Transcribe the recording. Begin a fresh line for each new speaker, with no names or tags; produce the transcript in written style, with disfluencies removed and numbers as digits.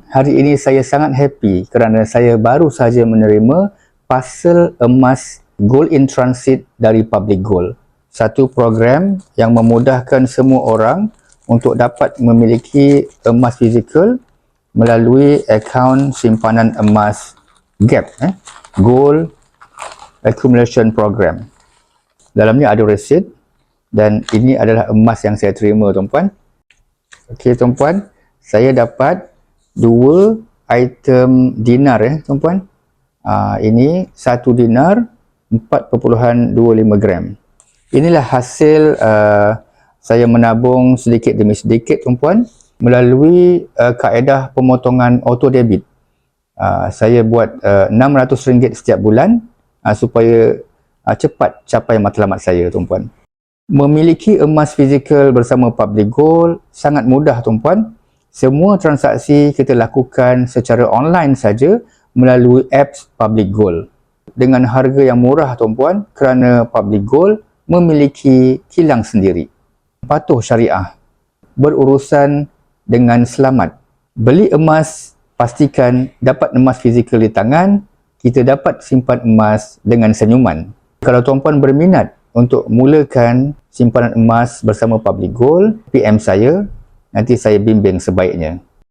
hari ini saya sangat happy kerana saya baru saja menerima parcel emas Gold in Transit dari Public Gold. Satu program yang memudahkan semua orang untuk dapat memiliki emas fizikal melalui akaun simpanan emas GAP, Gold Accumulation Program. Dalam ni ada resit dan ini adalah emas yang saya terima, tuan-puan. Okey, tuan-puan, saya dapat 2 item dinar, tuan-puan. Ini 1 dinar 4.25 gram. Inilah hasil saya menabung sedikit demi sedikit, tuan-puan, melalui kaedah pemotongan auto debit. Saya buat RM600 setiap bulan supaya cepat capai matlamat saya, tuan-puan. Memiliki emas fizikal bersama Public Gold sangat mudah, tuan-puan. Semua transaksi kita lakukan secara online saja melalui apps Public Gold. Dengan harga yang murah, tuan-puan, kerana Public Gold memiliki kilang sendiri. Patuh syariah. Berurusan dengan selamat. Beli emas, pastikan dapat emas fizikal di tangan, kita dapat simpan emas dengan senyuman. Kalau tuan-puan berminat untuk mulakan simpanan emas bersama Public Gold, PM saya, nanti saya bimbing sebaiknya.